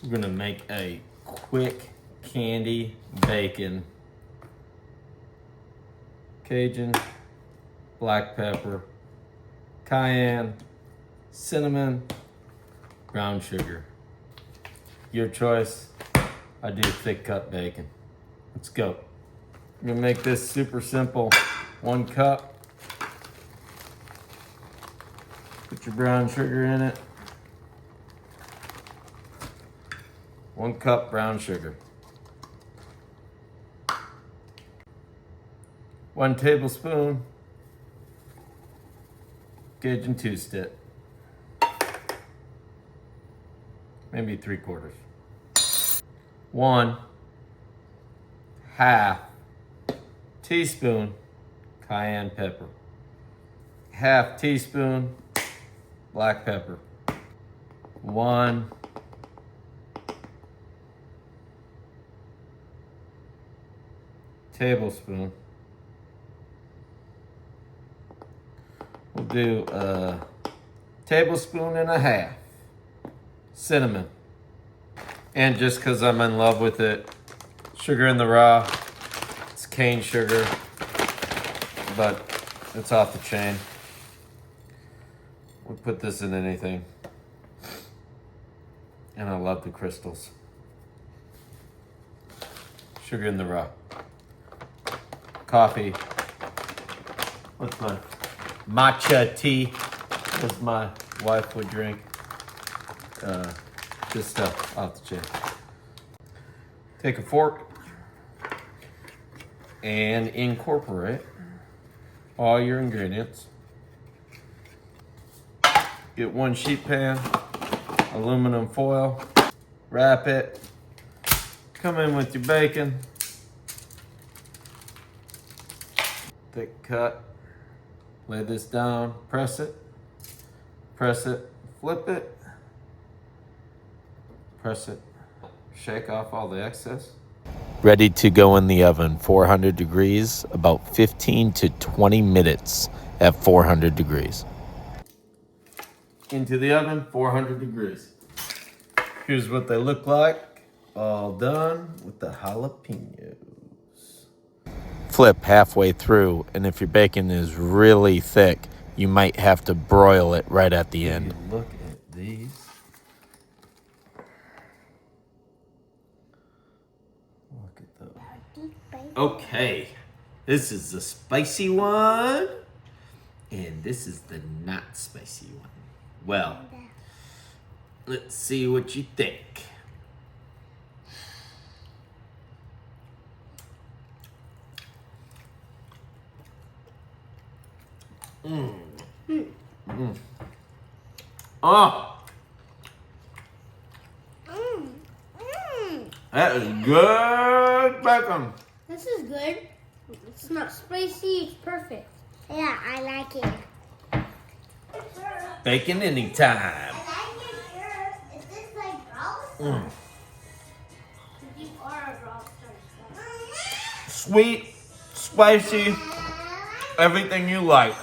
We're gonna make a quick candy bacon, cajun, black pepper, cayenne, cinnamon, brown sugar. Your choice. I do thick cut bacon. Let's go. I'm gonna make this super simple. 1 cup. Put your brown sugar in it. 1 cup brown sugar. 1 tablespoon cajun 2-step. Maybe 3/4. 1/2 teaspoon cayenne pepper. 1/2 teaspoon black pepper. 1 tablespoon. We'll do a 1.5 tablespoons cinnamon. And just because I'm in love with it, sugar in the raw. It's cane sugar, but it's off the chain. We'll put this in anything. And I love the crystals. Sugar in the raw. Coffee. What's my matcha tea, as my wife would drink. Just stuff off the chain. Take a fork and incorporate all your ingredients. Get 1 sheet pan, aluminum foil, wrap it, come in with your bacon, thick cut, lay this down, press it, flip it, press it, shake off all the excess. Ready to go in the oven, 400 degrees, about 15 to 20 minutes at 400 degrees. Into the oven, 400 degrees. Here's what they look like, all done with the jalapenos. Flip halfway through, and if your bacon is really thick, you might have to broil it right at the end. Look at these. Look at those. Okay, this is the spicy one, and this is the not spicy one. Well, let's see what you think. Oh, that is good bacon. This is good. It's not spicy. It's perfect. Yeah, I like it. Bacon anytime. I like it, sure. Is this like Brawl You are a Brawl Stars. Sweet, spicy, everything you like.